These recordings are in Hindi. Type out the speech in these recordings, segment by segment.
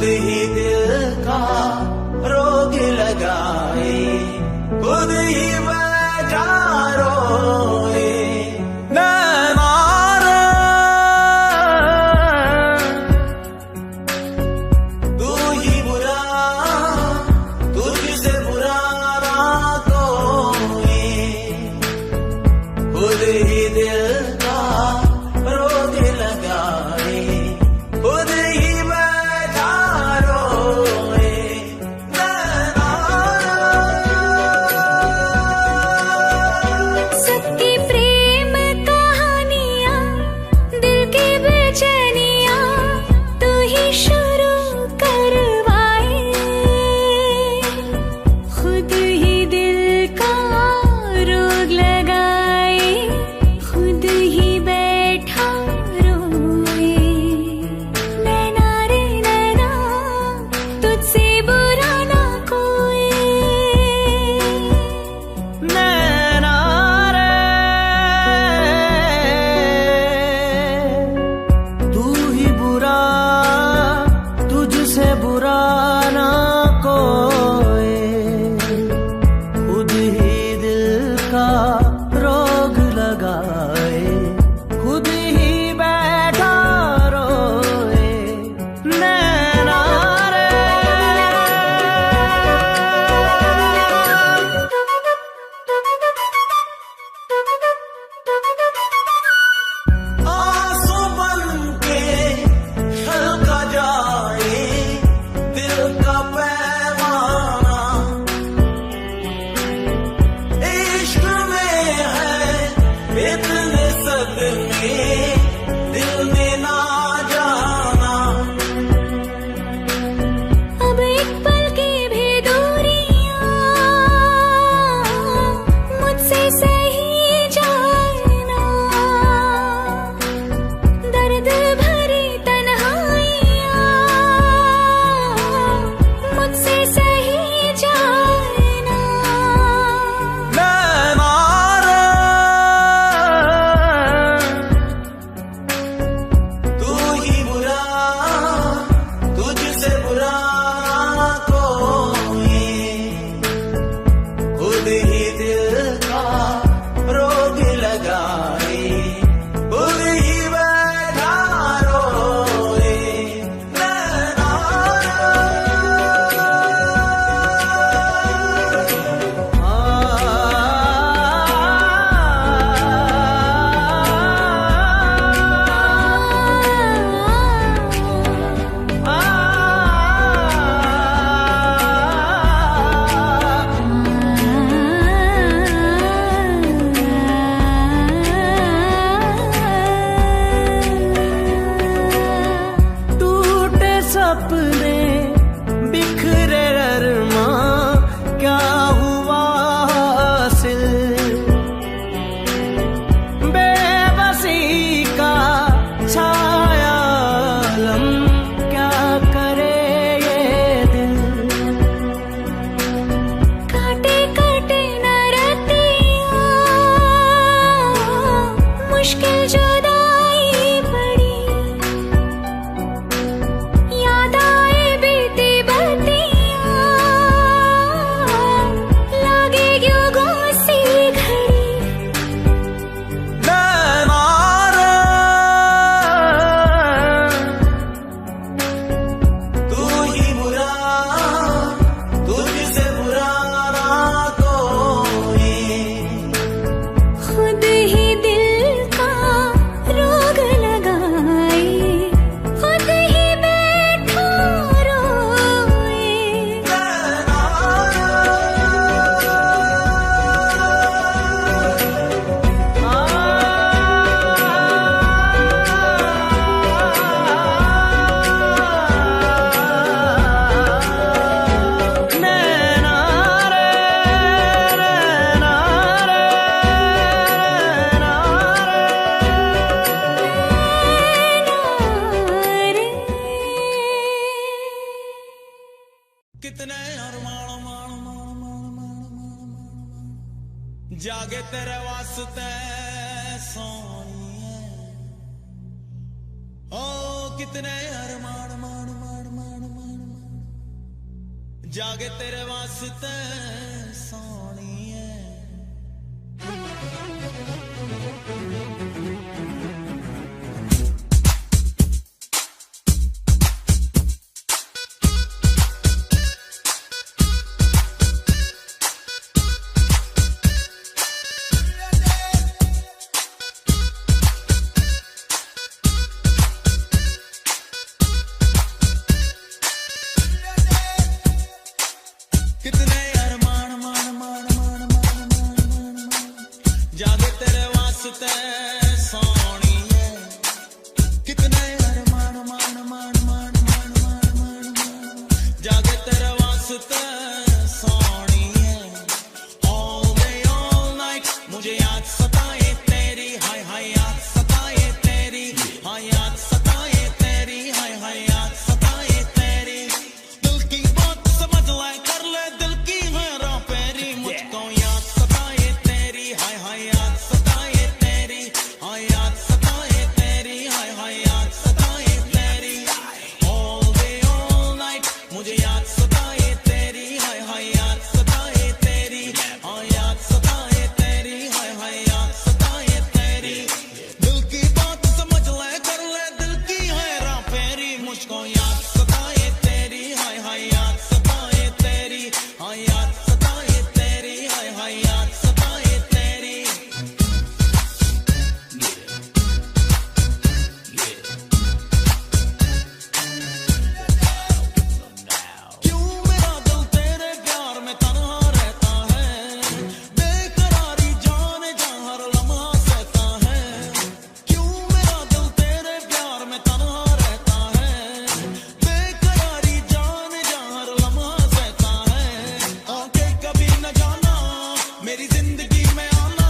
ही दिल का रोग लगाए, खुद ही बैठा रोए। तू ही बुरा, तुझसे बुरा ना कोई, खुद ही दिल का रोग लगाए, खुद ही बैठा रोए। सबकी प्रेम कहानियाँ, दिल की बेचैनियाँ तू ही शुरू करवाए, खुद ही दिल का रोग लगाए, खुद ही बैठा रोए। नैना रे नैना, तुझसे बुरा ना कोई। नैना रे, तू ही बुरा, तुझसे बुरा ना कोई, खुद ही दिल का रोग लगाए, खुद ही बैठा रोए। नैना रे, आंसू बनके छलका जाए दिल का पैमाना, इश्क में है इतने सदमे, दिल ने ना जाना। अब एक पल की भी दूरियां मुझसे सही जाना, दर्द भरी तन्हाइयां मुझसे सही जाना। नैना रे, तू ही बुरा, तुझसे बुरा कोई, खुद ही दिल का रोग लगाए, खुद ही बैठा रोए। नैना टूटे सपने, बिखरे अरमां, क्या हुआ हासिल, बेबसी का छाया आलम, क्या करे ये दिल। काटे काटे न रतियां, मुश्किल जुदाई पड़ी, याद आए बीती बत्तियां, लागे क्यों घोंसी घड़ी। नैना रे, तू ही बुरा, तुझसे बुरा ना कोई, खुद ही दिल का रोग लगाए, खुद ही बैठा रोए। नैना रे, नैना रे, नैना रे। कितने अरमान मान मान मान मान मान मान जागे तेरे वास्ते सोनिए, ओ कितने अरमान मान मान मान मान जागे तेरे वास्ते सोनिए कितने अरमान मान मान मान मान मान जागे तेरे वास्ते सोनिए कितने अरमान मान मान मान मान मान जागे तेरे वास्ते सोनिए all day all night मुझे याद सताए तेरी हाय हाय याद सताए तेरी हाय याद सताए तेरी हाय हाय याद सताए तेरी दिल की बात समझ ले कर ले दिल की हेरा फेरी मुझको याद सताए तेरी हाय हाय याद सताए तेरी हाय याद सताए तेरी हाय हाय याद सताए तेरी all day all night मुझे याद सताए तेरी हाय हाय याद सताए तेरी हाय याद सताए तेरी हाय हाय याद सताए तेरी दिल की बात समझ ले कर ले दिल की हेरा फेरी मुझको याद सताए तेरी हाय हाय याद सताए तेरी हाय याद सताए तेरी हाय हाय याद सताए तेरी क्यों मेरा दिल तेरे प्यार में तन्हा रहता है बेकरारी जाने जा हर लम्हा सहता है क्यों मेरा दिल तेरे प्यार में तन्हा रहता है बेकरारी जाने जा हर लम्हा सहता है आंखें कभी न जाना मेरी जिंदगी में आना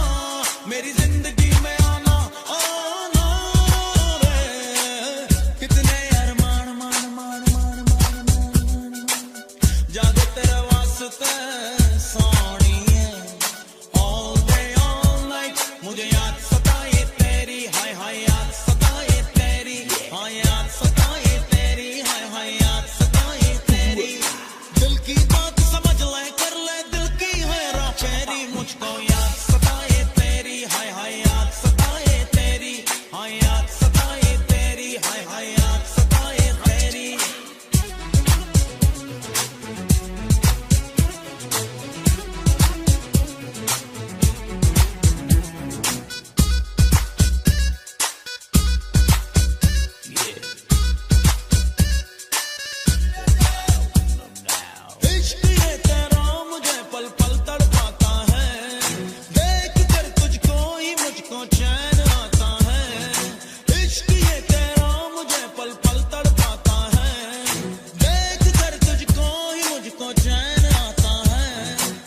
मेरी जिंदगी में आना आना रे कितने अरमान मान मान मान मान मान जागे तेरे वास्ते सोनिए all day all night मुझे याद सताए तेरी हाय हाय याद सताए तेरी हाय याद सताए तेरी हाय हाय याद सताए तेरी दिल की बात समझ ले कर ले दिल की हेरा फेरी मुझको याद सताए तेरी हाय हाय याद सताए तेरी हाय याद सताए तेरी हाय हाय याद सताए तेरी इश्क ये तेरा मुझे पल पल तड़पाता है देख कर तुझको ही मुझको चैन आता है इश्क ये तेरा मुझे पल पल तड़पाता है देख कर तुझको ही मुझको चैन आता है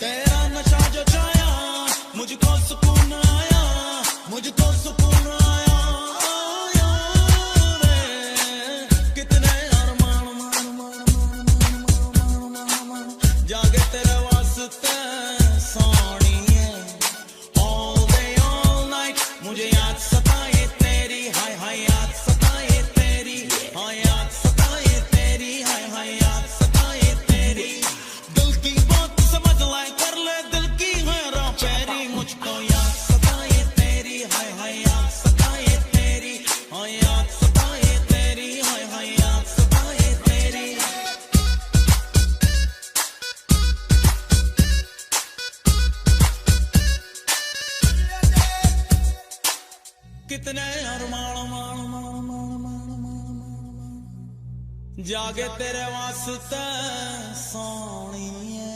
तेरा नशा जो छाया मुझको सुकून आया मुझको सुकून आया आया रे कितने अरमान मान मान मान मान जागे तेरे वास्ते सोनिए all day all night मुझे याद सताए तेरी हाय हाय याद सताए तेरी हाय याद सताए तेरी हाय हाय याद सताए तेरी दिल की बात समझ ले कर ले दिल की हेरा फेरी मुझको याद सताए तेरी हाय हाय याद सताए तेरी हाय याद सताए तेरी हाय हाय याद सताए तेरी कितने अरमान मान मान मान मान मान जागे तेरे वास्ते सोनिए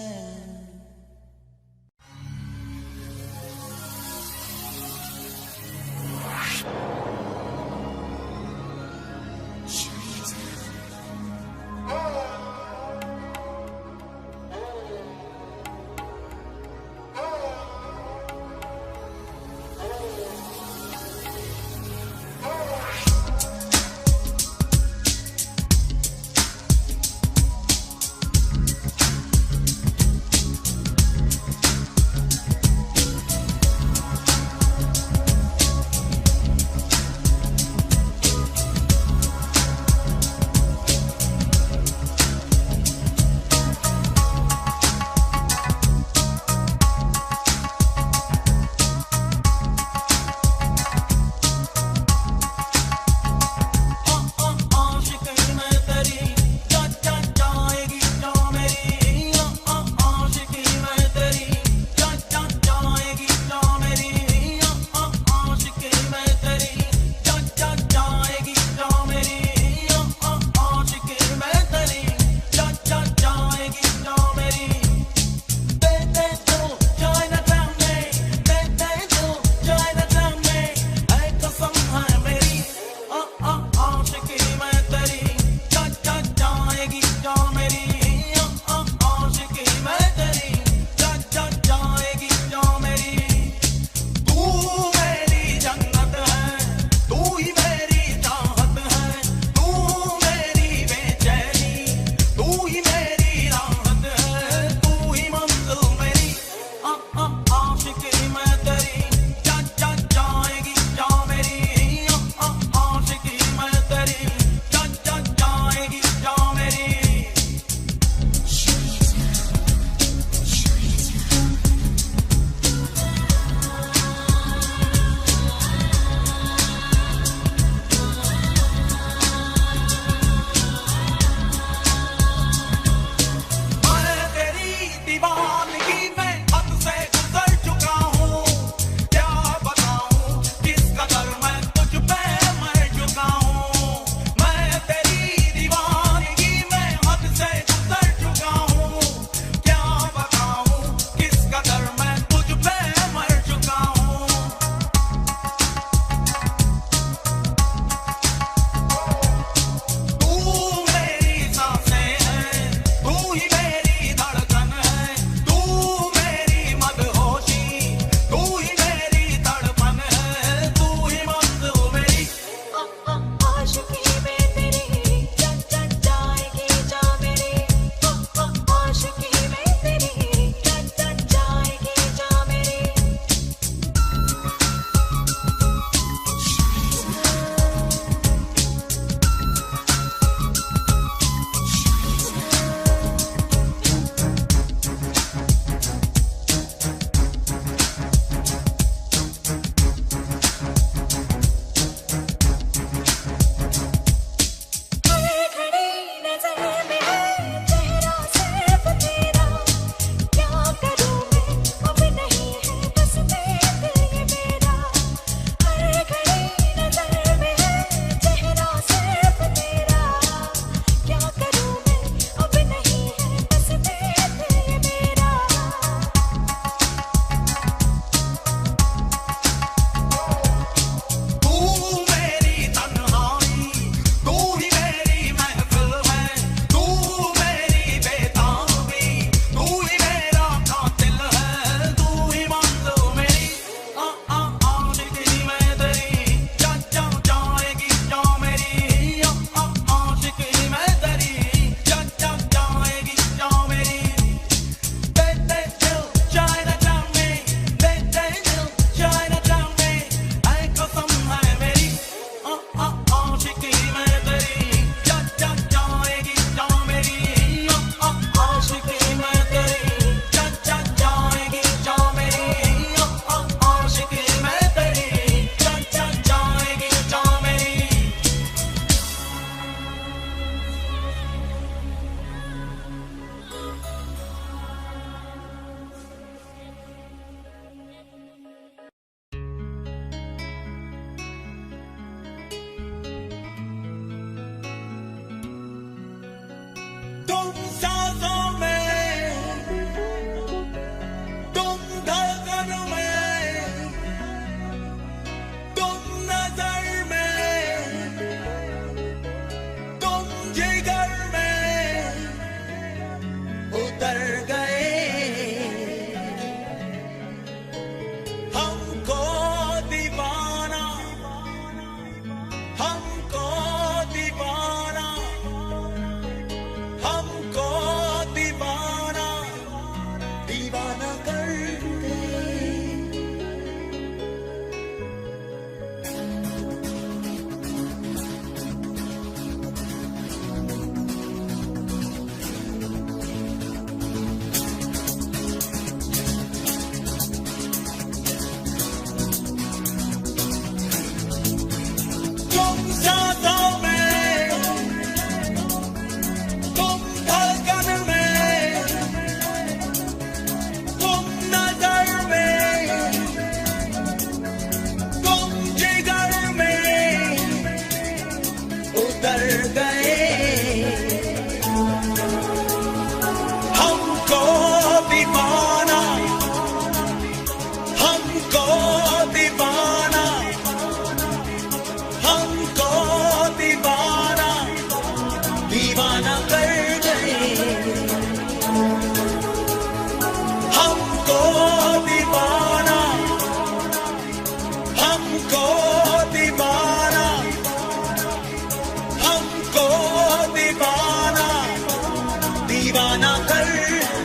दीवाना कर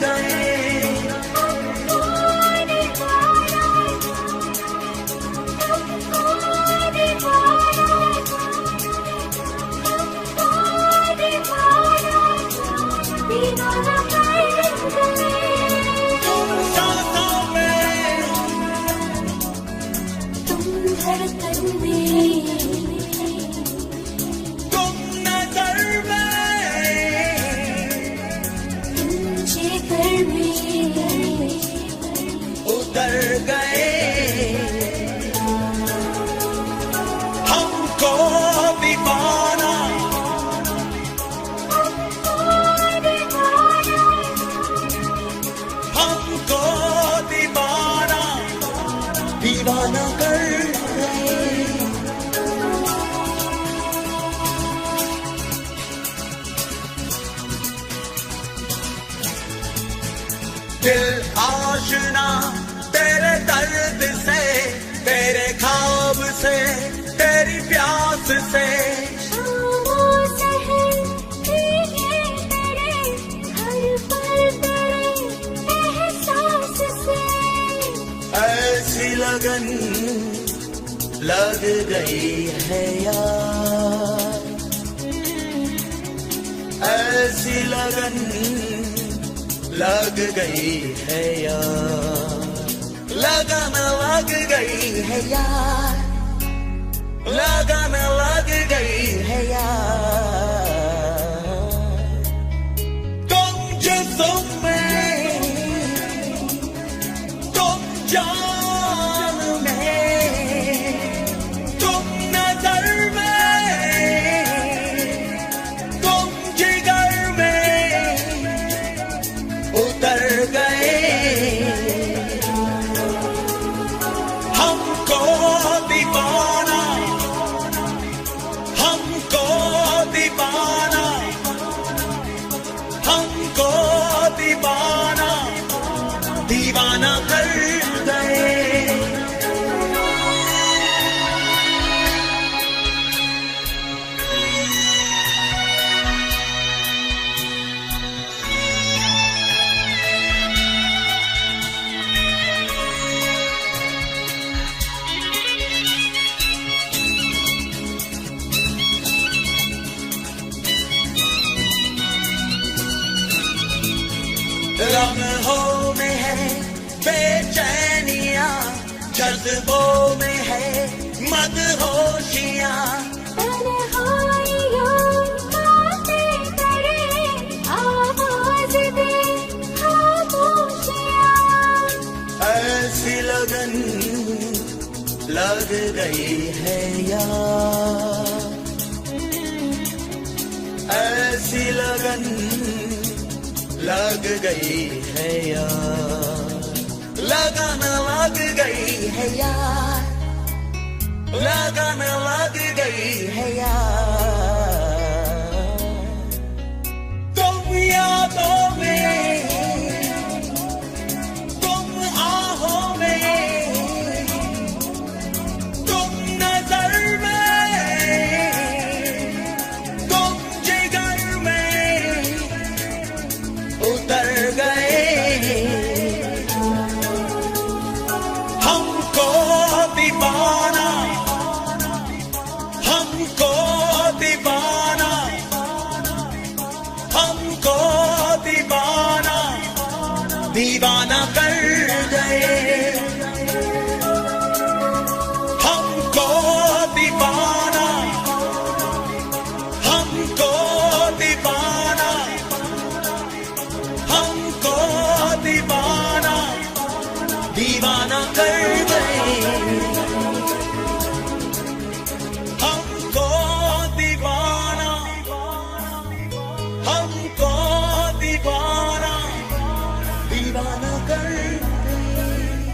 गए। सांसों में तुम धड़कन में, तुम नजर में, तुम जिगर में उतर गए। हमको दीवाना, हमको दीवाना, दीवाना कर गए। दिल आशना तेरे दर्द से, तेरे ख्वाब से, तेरी प्यास से। शामों सहर भीगे तेरे, हर पल तेरे एहसास से। ऐसी लगन लग गई है यार, ऐसी लगन लग गई है यार, लगन लग गई है यार, लगन लग गई है यार। तुम जिस्म में, तुम जान में, तुम नजर में, तुम जिगर में उतर गए। हमको दीवाना, हमको दीवाना, हमको दीवाना, दीवाना कर गए। लम्हों में है बेचैनियां, जज्बों में है मदहोशियां। तन्हाइयों बातें करे, आवाज दे खामोशियां। ऐसी लगन लग गई है यार, ऐसी लगन लग गई है यार, लगन लग गई है यार, लगन लग गई है यार। तुम यादों में, तुम आहों में, तुम नजर में, तुम जिगर में उतर गए। हमको दीवाना, हमको दीवाना, हमको दीवाना, दीवाना कर गए। हमको दीवाना, हमको दीवाना, हमको दीवाना, दीवाना कर गए। हमको दीवाना, हमको दीवाना, दीवाना कर गए।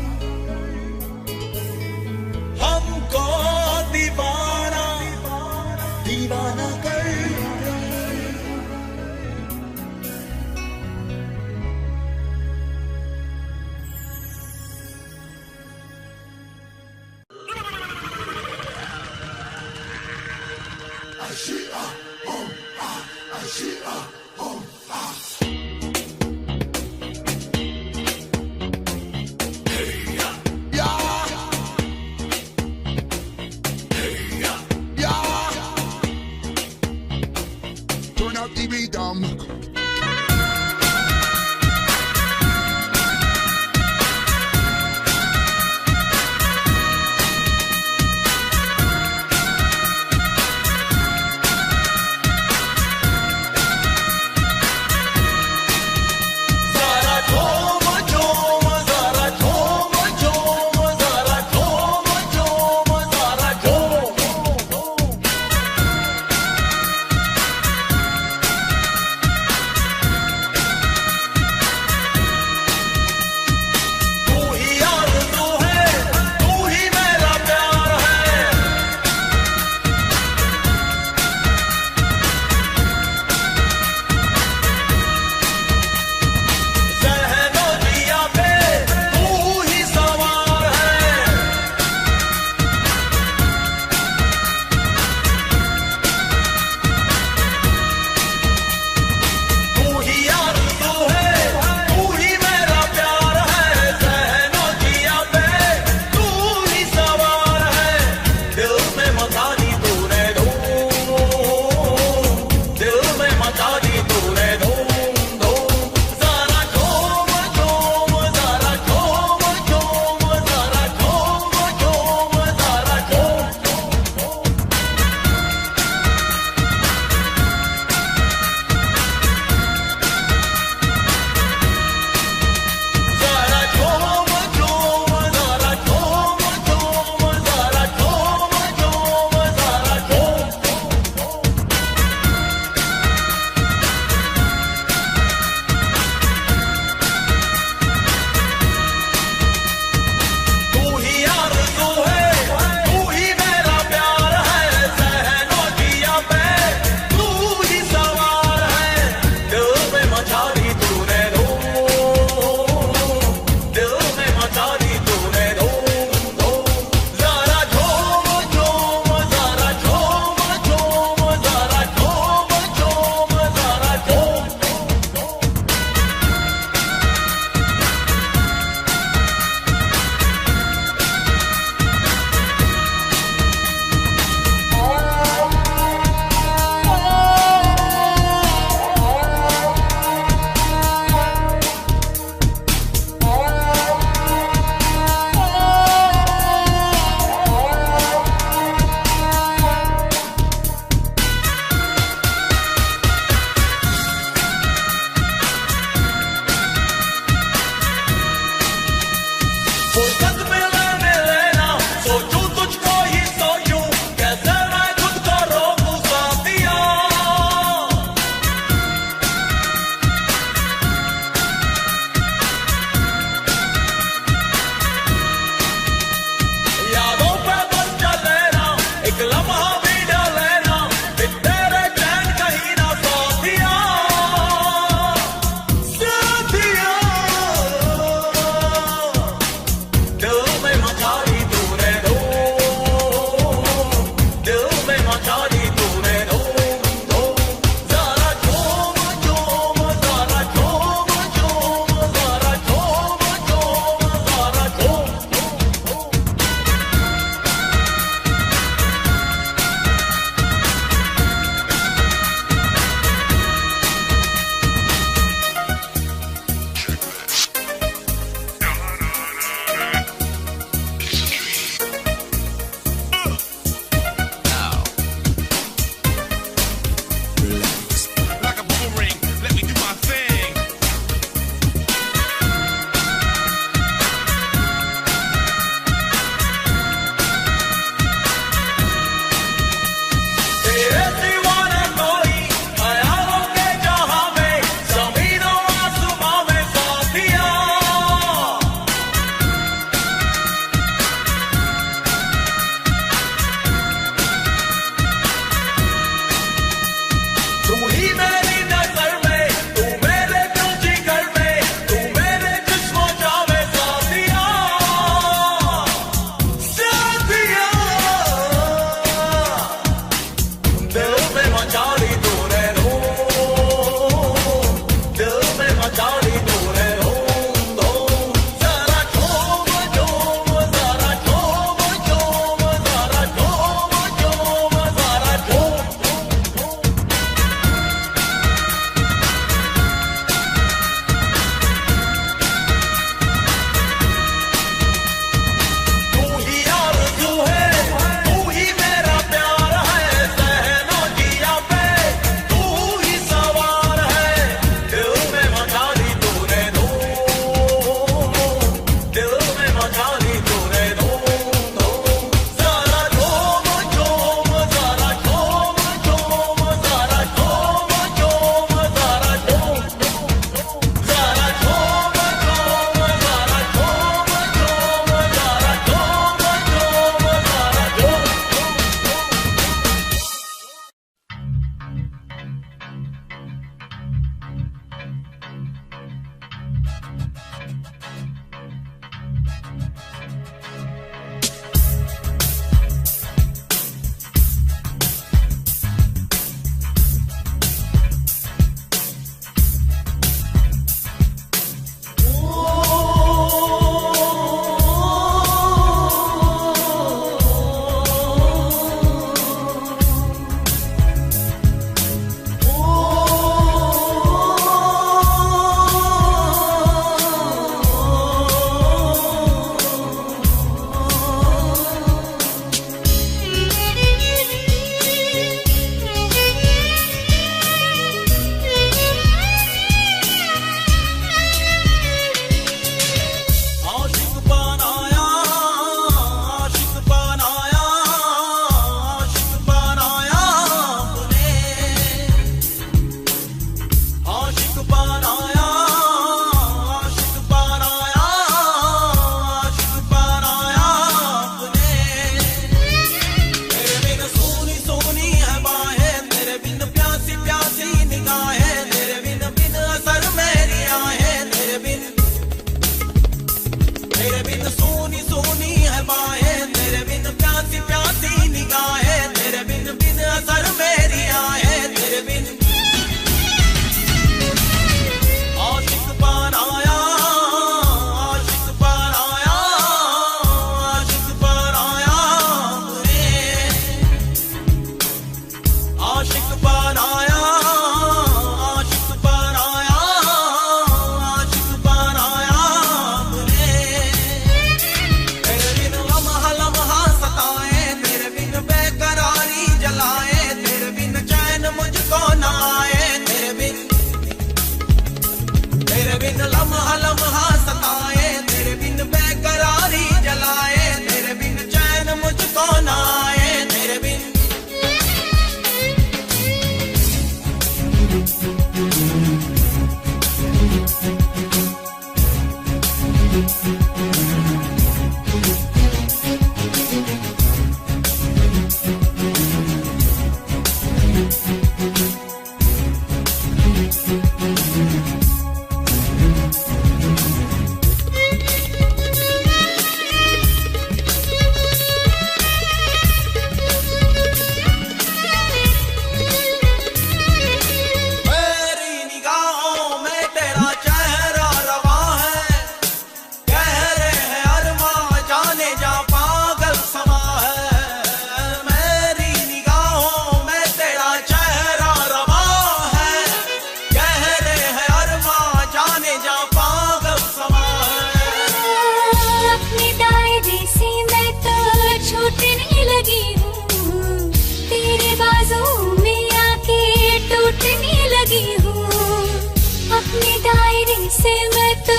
से मैं तो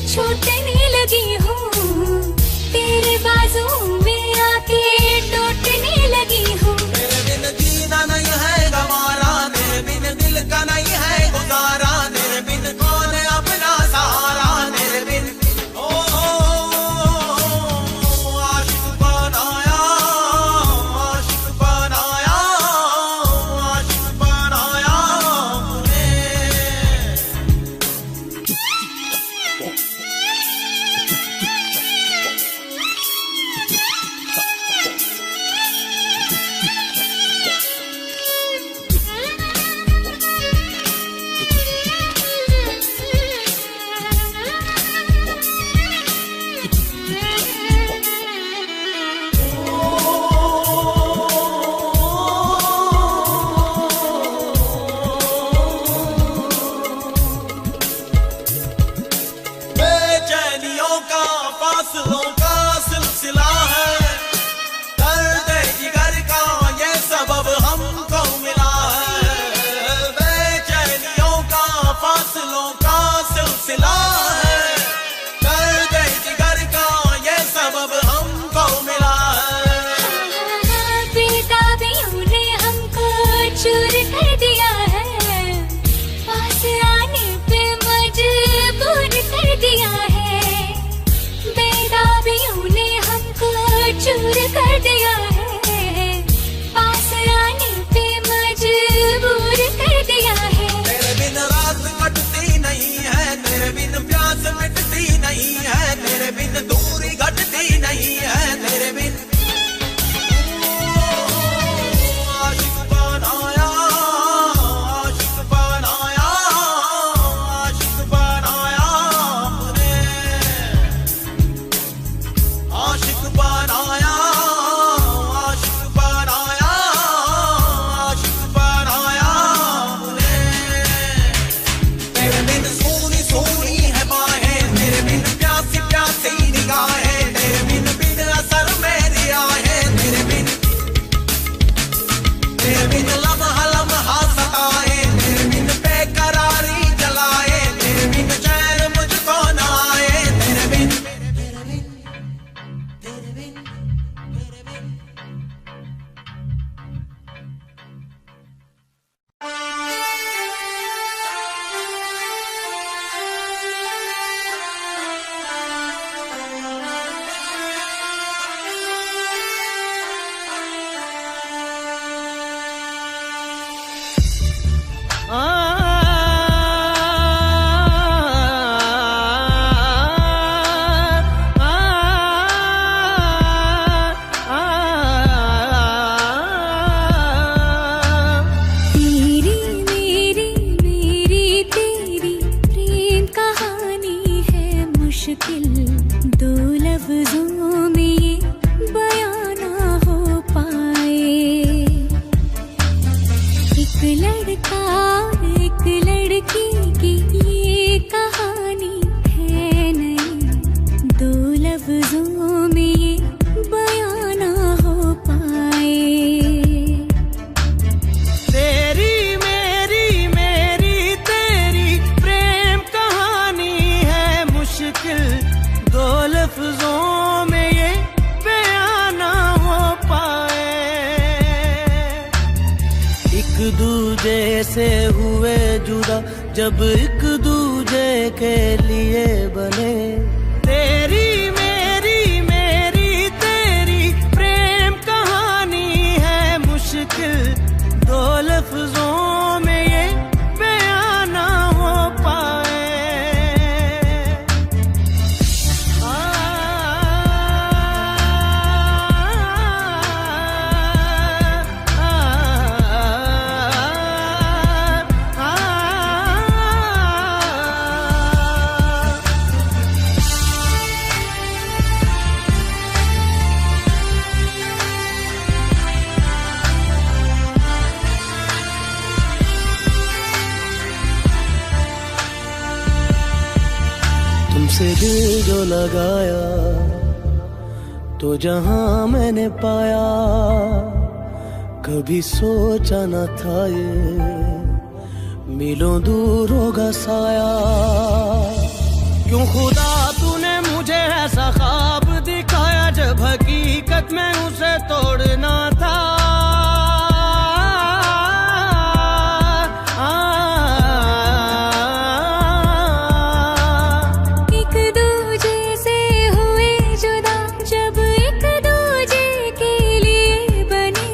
छूटने लगी हूँ, तेरे बाजू में आके टूटने लगी हूँ। तेरे बिन जीना नहीं है गवारा, तेरे बिन दिल का नहीं है गुजारा, तेरे बिन कौन है अपना सहारा, तेरे बिन आशिक बनाया, आशिक बनाया, आशिक बनाया मुझे। बेचैनियों का फासलों का सिलसिला है, दर्द जिगर का ये सबब हमको मिला है। बेचैनियों का फासलों का सिलसिला है, दर्द जिगर का ये सबब हमको मिला है। बेताबियों ने हमको चूर कर दिया है, पास आने पे मजबूर कर दिया है। बेताबियों ने हमको चूर कर दिया है, पास आने पे मजबूर कर दिया है। तेरे बिन रात कटती नहीं है, तेरे बिन प्यास मिटती नहीं है, तेरे बिन दूरी घटती नहीं है, तेरे बिन आशिक बनाया, आशिक बनाया, आशिक बनाया मुझे। आशिक बनाया, आशिक बनाया, आशिक बनाया मुझे। तेरे बिन सोनी सोनी है बाहें, तेरे बिन प्यासी प्यासी निगाहें, तेरे बिन असर मेरी आहें, तेरे बिन लम्हा लम्हा सताए, तेरे बिन बेकरारी जलाए, तेरे बिन चैन मुझको न आए, तेरे बिन तेरे बिन तेरे बिन तेरे बिन। तेरी मेरी मेरी तेरी प्रेम कहानी है मुश्किल, दो लफ्जों में ये बयां ना हो पाए। एक लड़का एक लड़की की ये कहानी है नहीं, दो लफ्जों में ये बयां ना हो पाए। तेरी मेरी मेरी तेरी प्रेम कहानी है मुश्किल, दो लफ्जों में ये बयां ना हो पाए। एक दूजे से हुए जुदा जब एक दूजे के लिए बने। तेरी मेरी मेरी तेरी प्रेम कहानी है मुश्किल, दो लफ्जों में ये बयां ना हो पाए। तुमसे दिल जो लगाया तो जहां मैंने पाया, कभी सोचा न था ये मिलों दूर होगा साया। खुदा तूने मुझे ऐसा ख्वाब दिखाया जब हकीकत में उसे तोड़ना था। एक दूजे से हुए जुदा जब एक दूजे के लिए बने,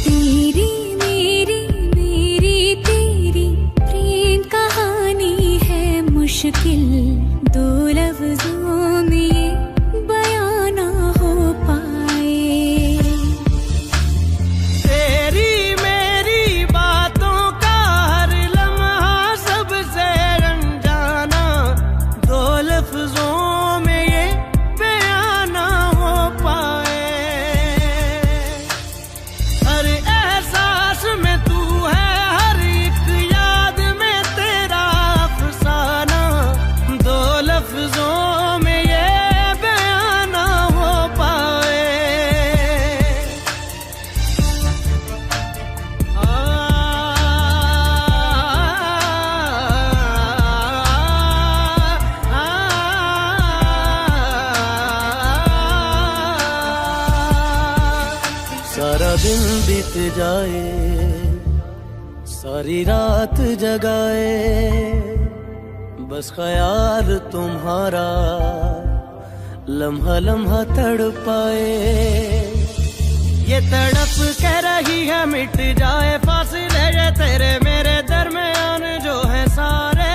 तेरी मेरी मेरी तेरी प्रेम कहानी है मुश्किल, दो लफ्जों में ये बयां ना हो पाए। तेरी मेरी बातों का हर लम्हा सबसे अनजाना, दो लफ्जों में ये बयां ना हो पाए। हर एहसास में तू है, हर एक याद में तेरा अफसाना, दो लफ्जों में ये बयां ना हो पाए। सारा दिन बीत जाए, सारी रात जगाए, बस ख्याल तुम्हारा लम्हा लम्हा तड़पाए। ये तड़प कह रही है मिट जाए फासले ये तेरे मेरे दरमियान जो है सारे।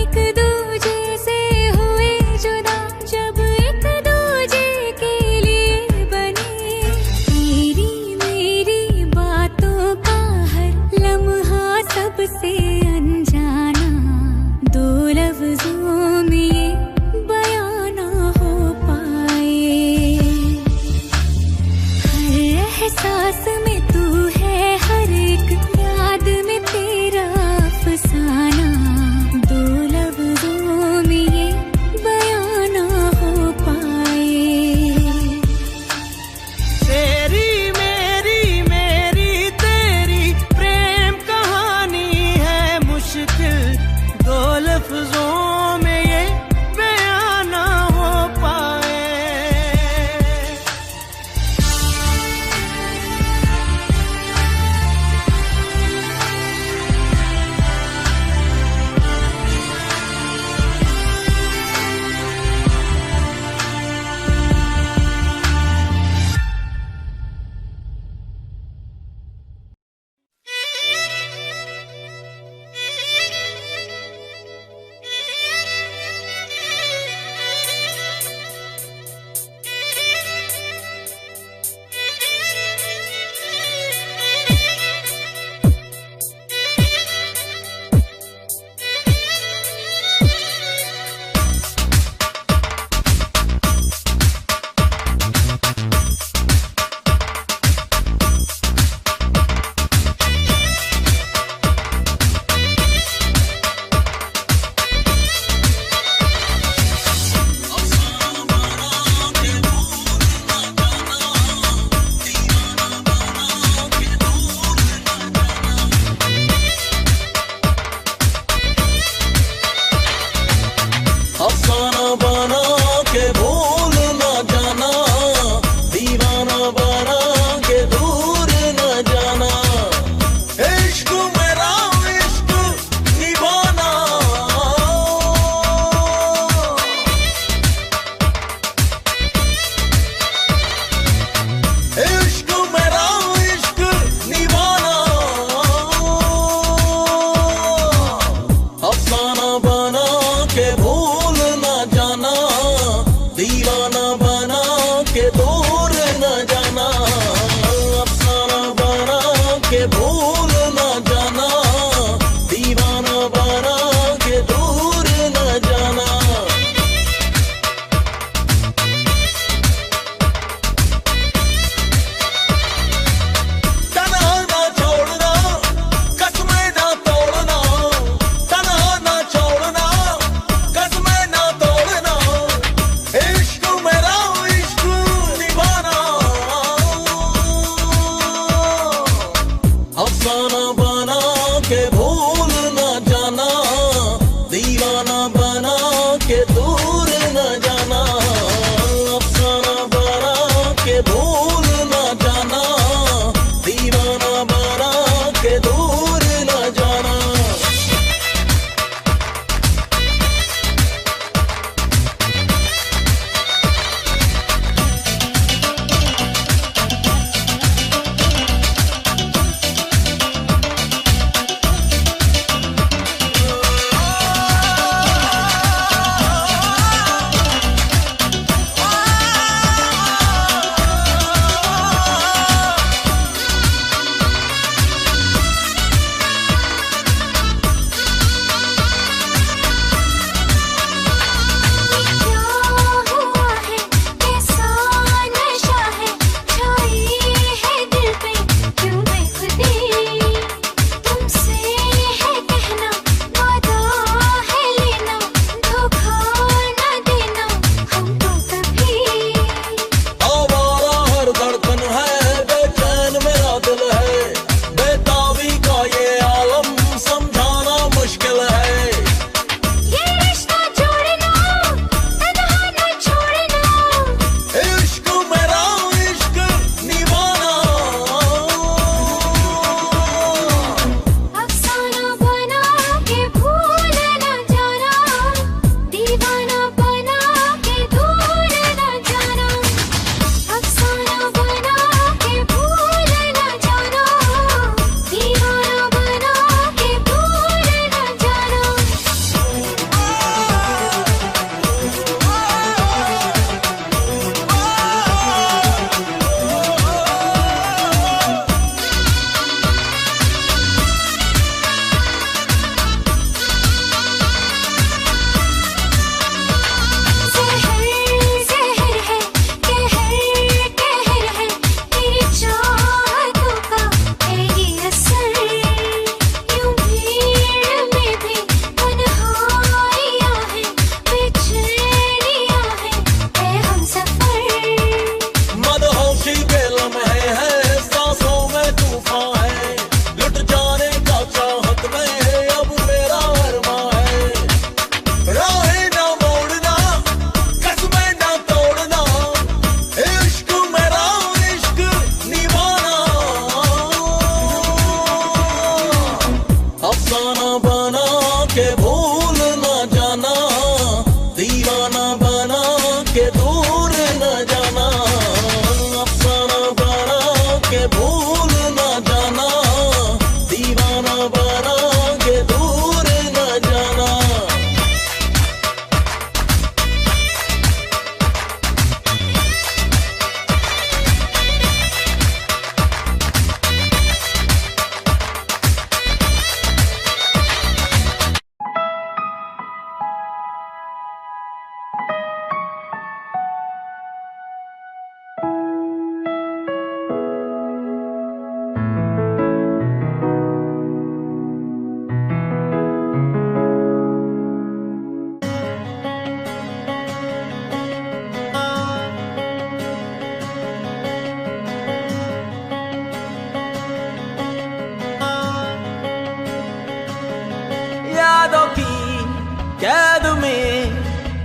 एक दूजे से हुए जुदा जब एक दूजे के लिए बने, तेरी मेरी बातों का हर लम्हा सबसे अनजाना, दो लफ्जों में ये बयां ना हो पाए। हर एहसास में तू है, हर एक याद में तेरा अफसाना, दो लफ्जों में ये बयां ना हो पाए। तेरी मेरी मेरी तेरी प्रेम कहानी है मुश्किल, दो लफ्जों में ये बयां ना हो पाए।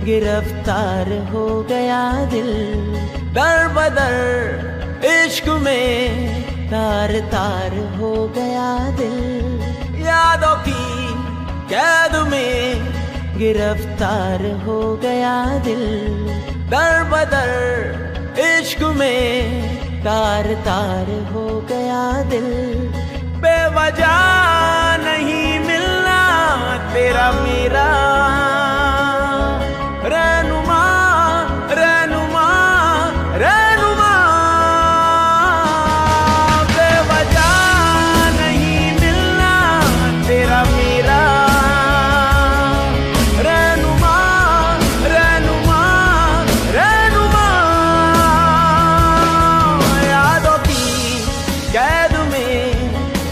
गिरफ्तार हो गया दिल, दर बदर इश्क में तार तार हो गया दिल, यादों की कैद में गिरफ्तार हो गया दिल, दर बदर इश्क में तार तार हो गया दिल। बेवजह नहीं मिलना तेरा मेरा रहनुमा रहनुमा रहनुमा, बेवजह नहीं मिलना तेरा मेरा रहनुमा रहनुमा रहनुमा, यादों की कैद में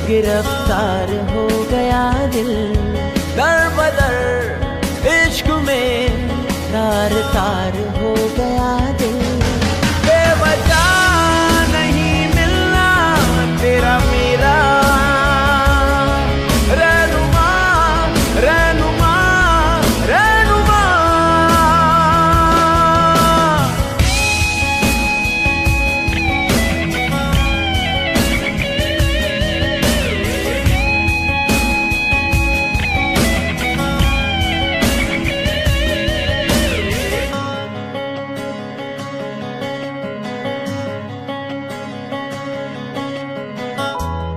गिरफ्तार हो गया दिल, दर बदर इश्क में तार तार हो गया दिल। बेवजह नहीं मिलना तेरा मेरा रहनुमा रहनुमा रहनुमा।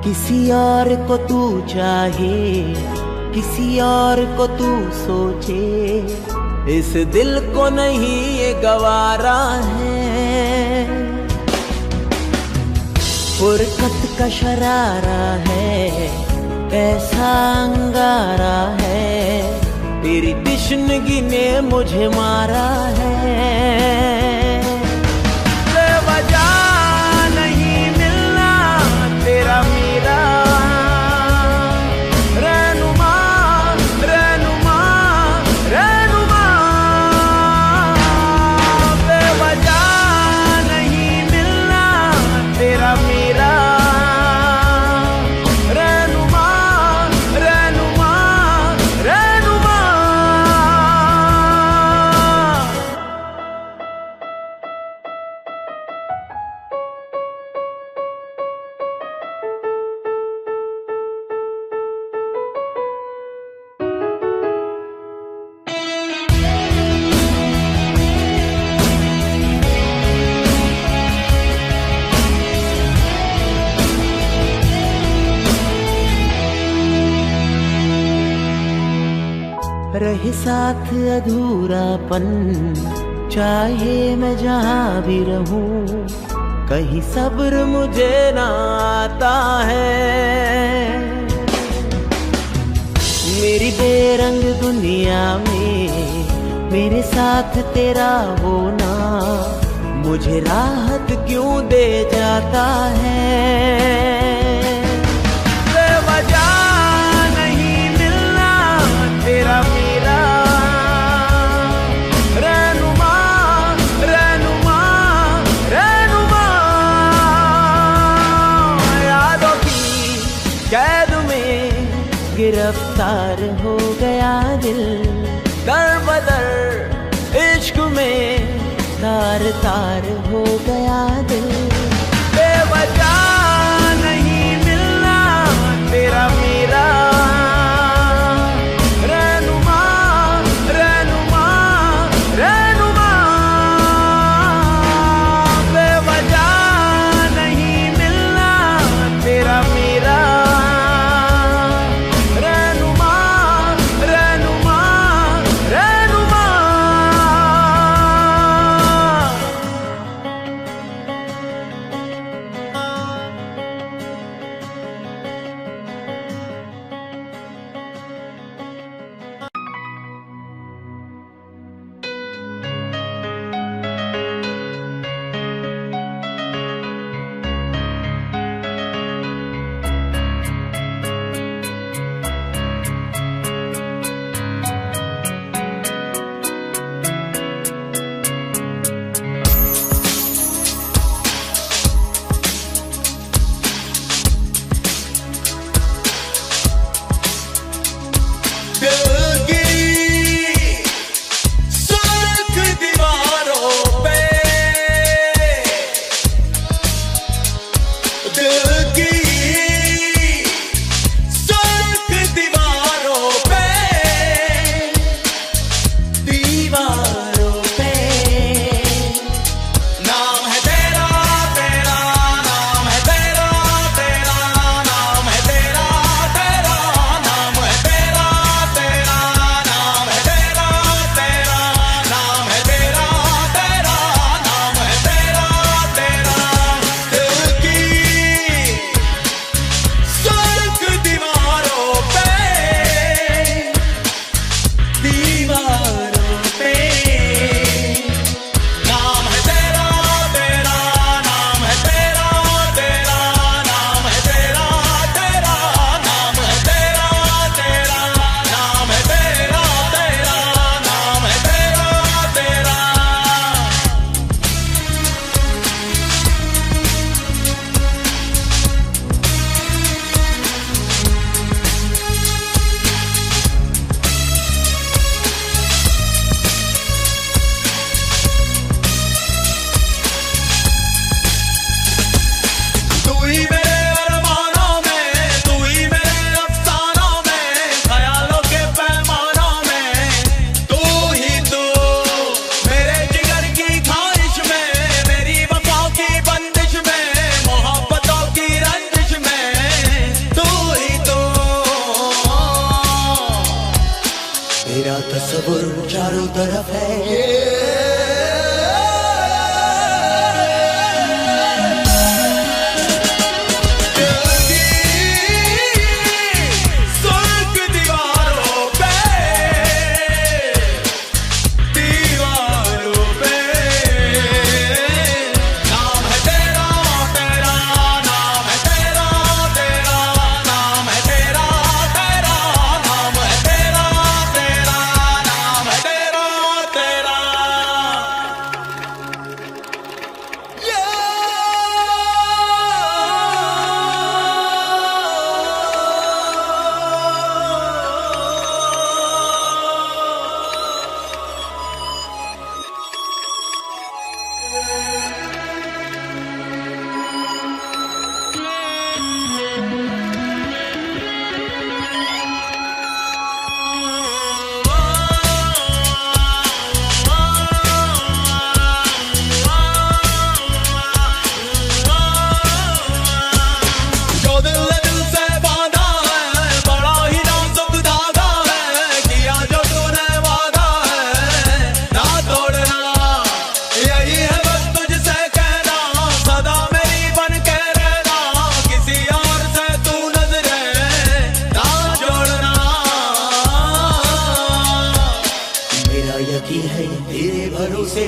किसी और को तू चाहे, किसी और को तू सोचे, इस दिल को नहीं ये गवारा है। फुरकत का शरारा है, ऐसा अंगारा है, तेरी तिश्नगी ने मुझे मारा है। बेवजह नहीं मिलना तेरा मेरा रहनुमा रहनुमा रहनुमा, बेवजह नहीं मिलना तेरा मेरा रहनुमा रहनुमा रहनुमा। रहे साथ अधूरापन, चाहे मैं जहाँ भी रहूं, कहीं सब्र मुझे ना आता है। मेरी बेरंग दुनिया में मेरे साथ तेरा होना मुझे राहत क्यों दे जाता है। बेवजह नहीं मिलना तेरा मेरा रहनुमा रहनुमा रहनुमा, यादों की कैद में गिरफ्तार हो गया दिल, दर बदर इश्क में तार तार हो गया दिल। बेवजह नहीं मिलना तेरा मेरा रहनुमा रहनुमा रहनुमा, बेवजह नहीं मिलना तेरा मेरा रहनुमा रहनुमा रहनुमा। तसव्वुर चारों तरफ है। यकीन है तेरे भरोसे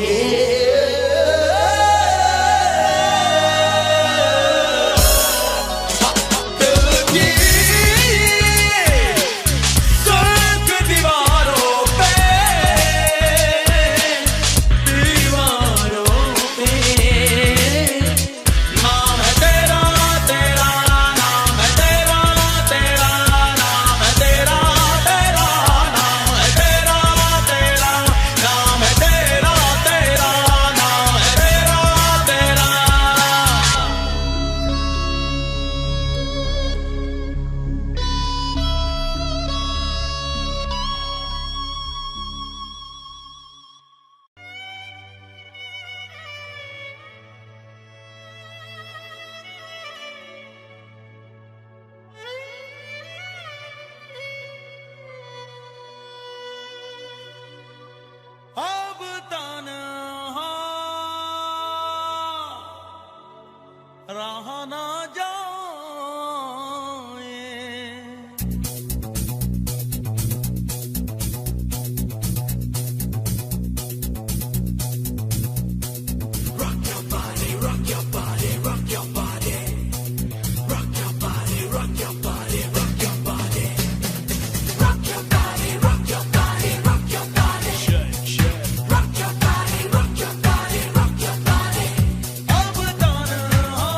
अब तन्हा रहा ना जाए, rock your body, rock your body, rock your body, rock your body, rock your body, rock your body, rock your body, rock your body, rock your body. Rock your body, rock your body, rock your body. अब तन्हा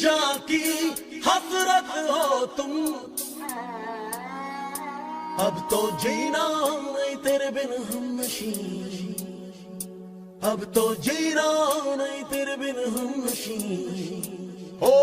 जाकी हसरत हो तुम, अब तो जीना नहीं तेरे बिन हमनशी, अब तो जीना नहीं तेरे बिन हमनशी। ओ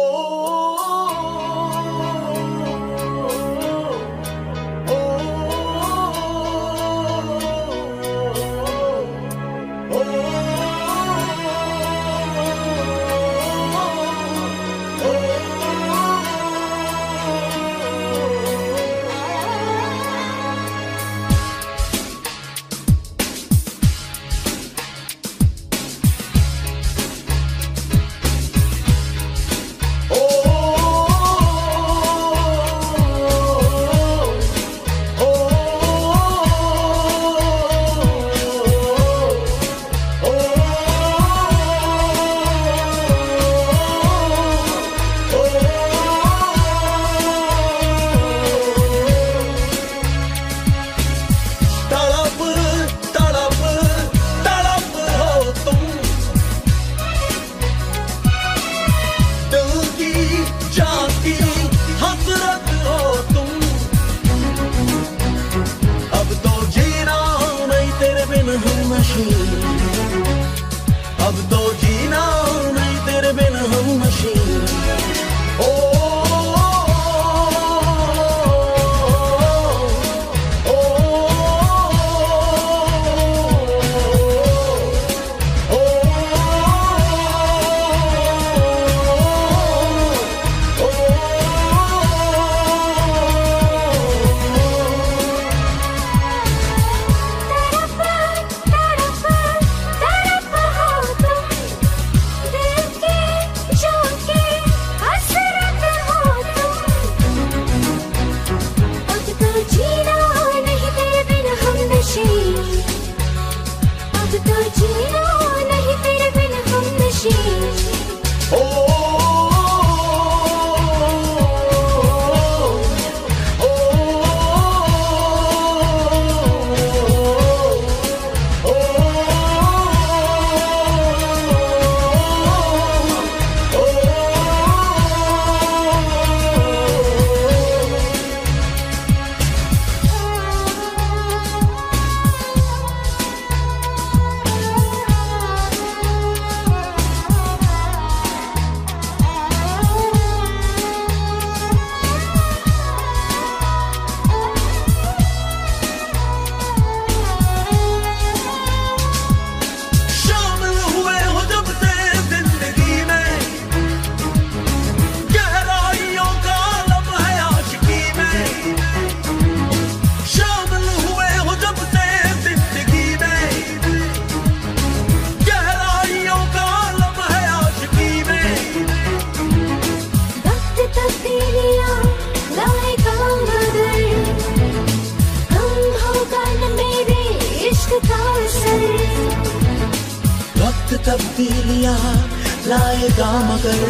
अब तो जीना नहीं तेरे बिन हमनशी। ओ वक्त तब्दीलियां लाएगा मगर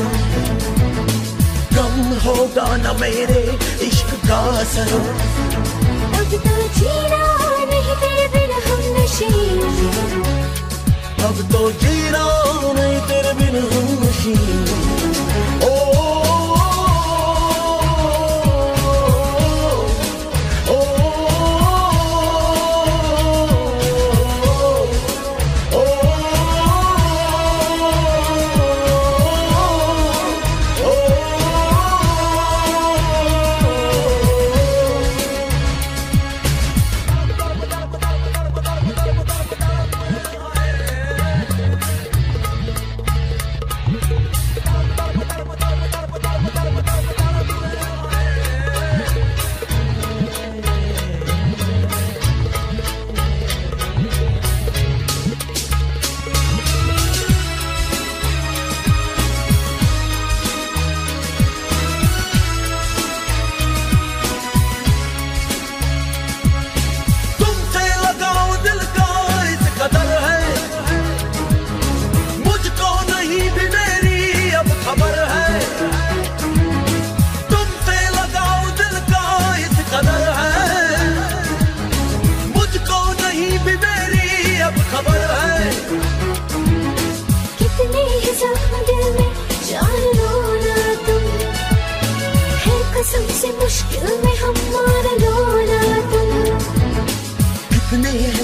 कम होगा न मेरे इश्क का असर। अब तो जीना नहीं तेरे बिन हमनशी, अब तो जीना नहीं तेरे बिन हमनशी। ओ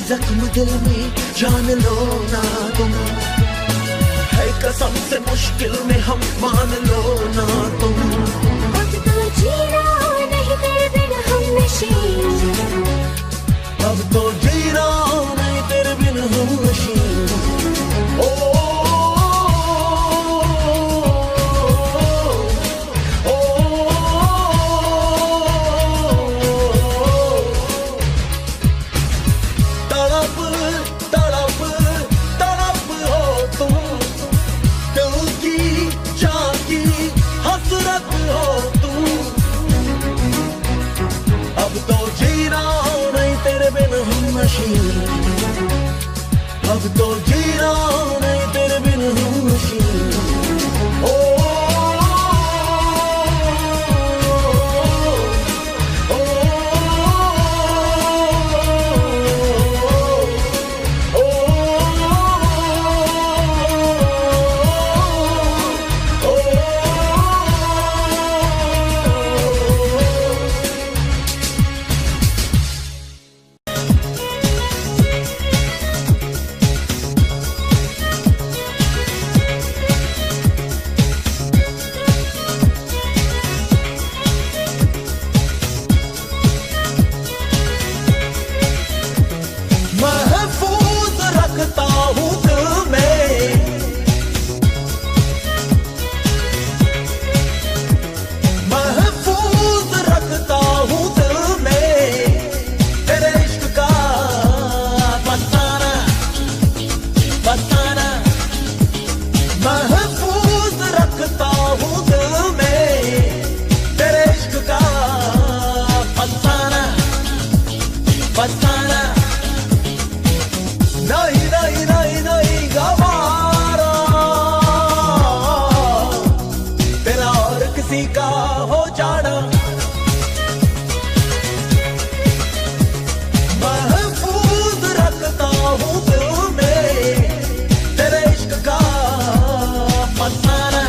जख्म दिल में जान लो ना तुम, है कसम से मुश्किल में हम मान लो ना तुम। अब तो जीना नहीं तेरे बिन हम नशीन, अब तो जीना नहीं तेरे बिन हम नशीन। ओ तड़प तड़प तड़प हो तुम, दिल की जागी हसरत हो तुम। अब तो जीना नहीं तेरे बिन हम नशीन, अब तो जीना नहीं तेरे बिन हम नशीन। ओ महफूज रखता हूँ दिल में, महफूज रखता हूँ दिल में तेरे इश्क का फसाना फसाना। महफूज रखता हूँ दिल में तेरे इश्क का फसाना फसाना। नहीं नहीं नहीं नहीं गवारा तेरा और किसी का हो जाना। महफूज रखता हूँ दिल में तेरे इश्क का फसाना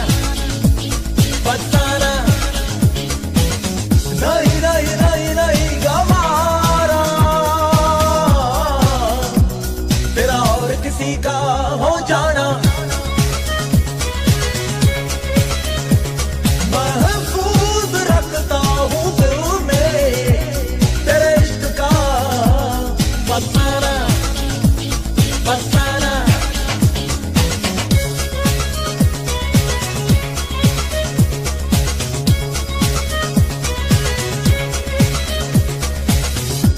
फसाना। नहीं नहीं नहीं नहीं गवारा तेरा और किसी का हो जाना। महफूज रखता हूँ दिल में तेरे इश्क का फसाना फसाना।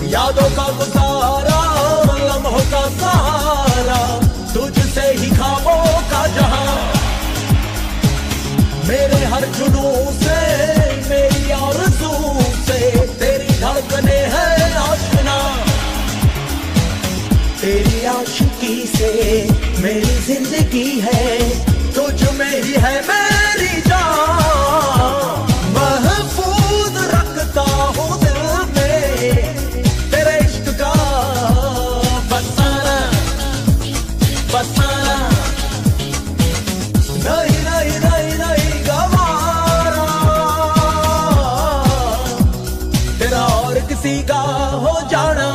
यादों का गुजारा लम्हों का सहारा, तुझसे ही ख्वाबों का जहां। मेरे हर जुनूं से मेरी आरज़ू से तेरी धड़कने हैं आशना। तेरी आशिकी से मेरी जिंदगी है, तुझ में ही है मेरी जान। महफूज रखता हूँ दिल में तेरे इश्क का फसाना फसाना। नहीं नहीं नहीं नहीं गवारा तेरा और किसी का हो जाना।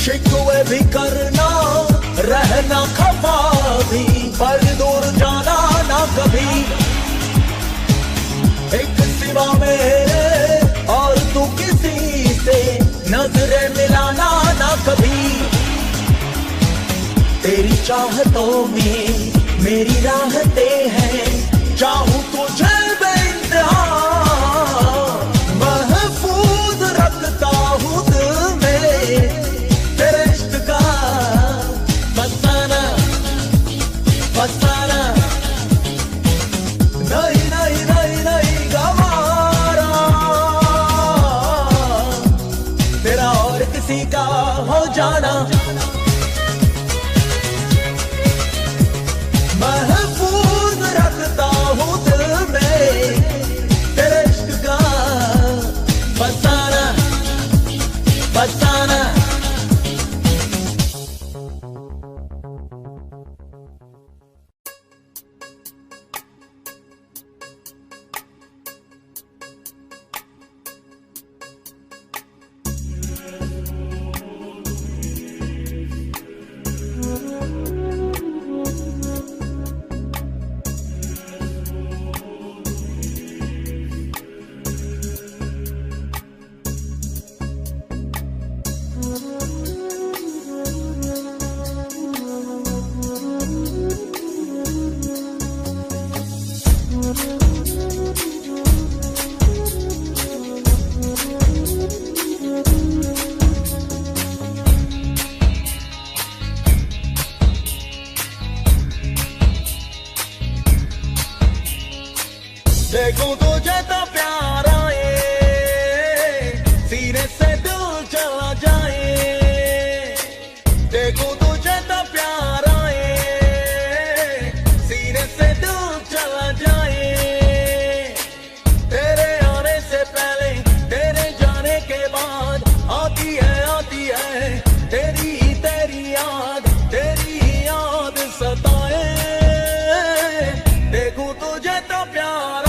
शिकवे भी करना रहना खफा भी, पर दूर जाना ना कभी। एक सिवा मेरे और तू किसी से नजरें मिलाना ना कभी। तेरी चाहतों में मेरी राहतें हैं, चाहूं तुझे बेइंतहा। महफूज रखता हूँ दिल में तेरे इश्क का फसाना फसाना। किसी का हो जाना महफूज रखता हूँ दिल में तेरे इश्क का फसाना फसाना। देखूं तुझे तो प्यार आए सीने से दिल चला जाए देखूं तुझे तो प्यार आए सीने से दिल चला जाए तेरे आने से पहले तेरे जाने के बाद आती है तेरी याद सताए देखूं तुझे तो प्यार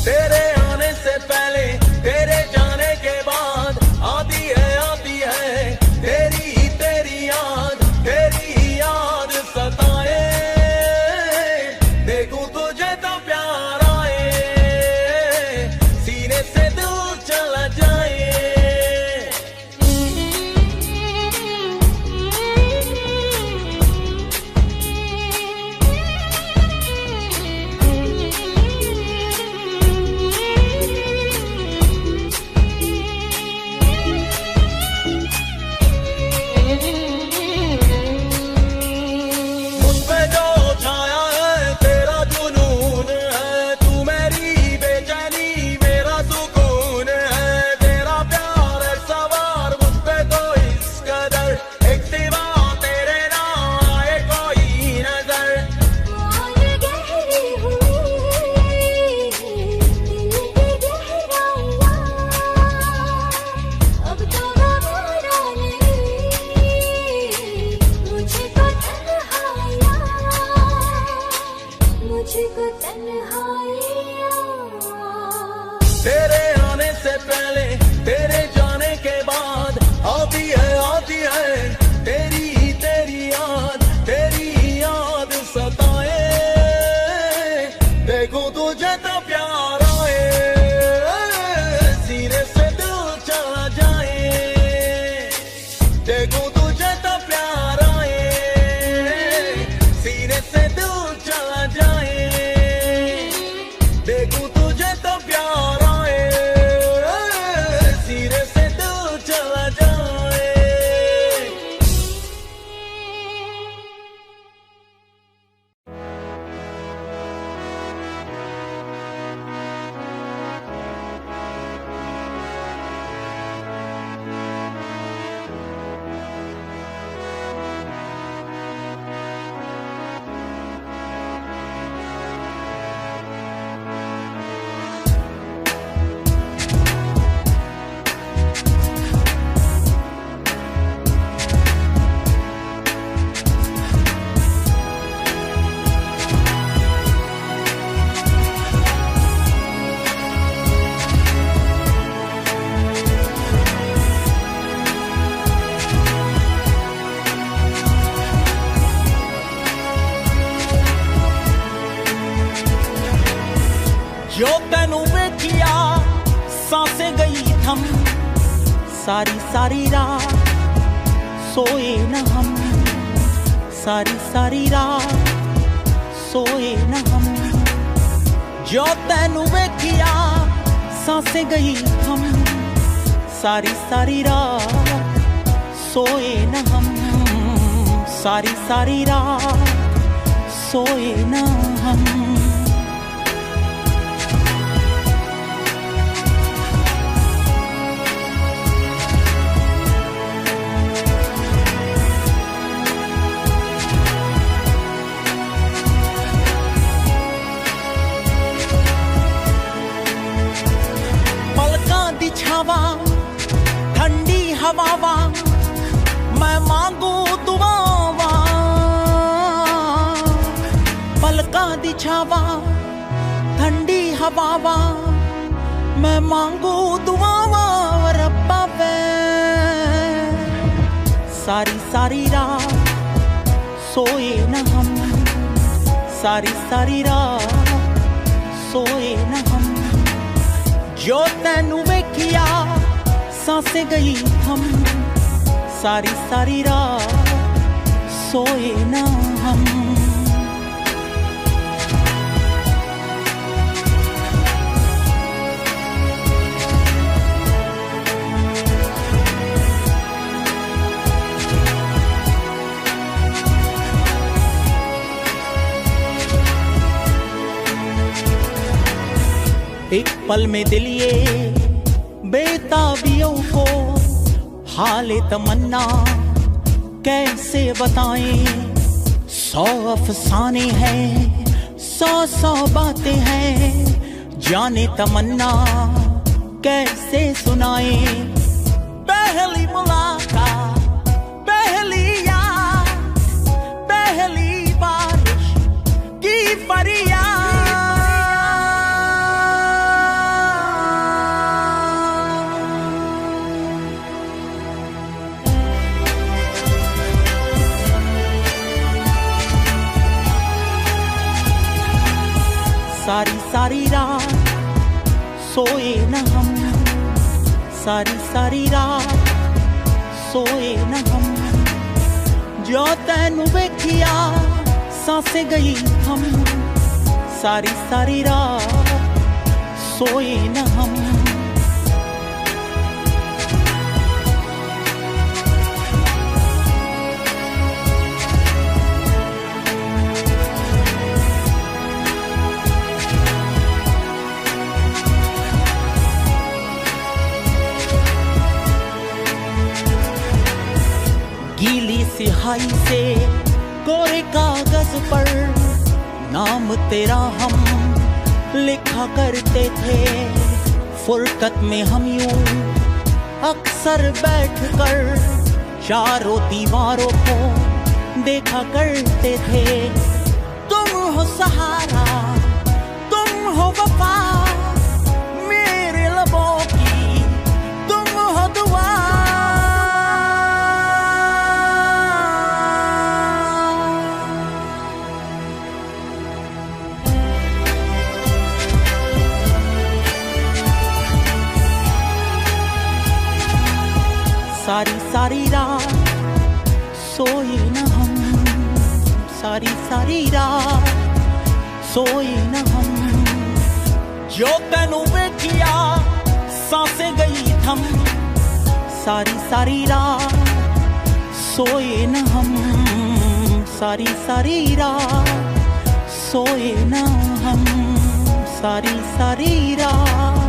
तेरे आने से पहले तेरे जाने के बाद आती है तेरी याद सताए देखो तुझे तो प्यार आए सीने से दिल चला जाए देखो तुझे तो प्यार आए सीने से दिल चला जाए देखो तुझे तो प्यार आए जो तेनू वेखिया सांसें गई थम सारी सारी रात सोए न हम सारी सारी रात सोए न हम जो तेनू वेखिया सांसें गई थम सारी सारी रात सोए न हम सारी सारी रात सोए न हम पलकां दी छावां ठंडी हवावां मैं मांगू दुआवां पलकां दी छावां ठंडी हवावां मैं मांगू दुआवां रब्बा वे सारी सारी रात सोए न हम सारी सारी रात सोए न हम जो तेनू वेखिया सांसें गई थम सारी सारी रात सोए न हम एक पल में दिल ये बेताबियों को हाले तमन्ना कैसे बताएं 100 अफसाने हैं 100 बातें हैं जाने तमन्ना कैसे सुनाएं पहली मुलाकात पहली याद पहली बारिश की फरियाद सारी सारी रात सोए न हम सारी सारी रात सोए न हम जो तेनू वेखिया सांसें गई थम सारी सारी रात सोए न हम गीली सिहाई से कोरे कागज पर नाम तेरा हम लिखा करते थे फुरकत में हम यूं अक्सर बैठकर चारों दीवारों को देखा करते थे तुम हो सहारा तुम हो वफा मेरे लबों की तुम हो दुआ सारी सारी रात सोए न हम सारी सारी रात सोए न हम जो तेनू वेखिया सांसें गई थम सारी सारी रात सोए न हम सारी सारी रात सोए न हम सारी सारी रात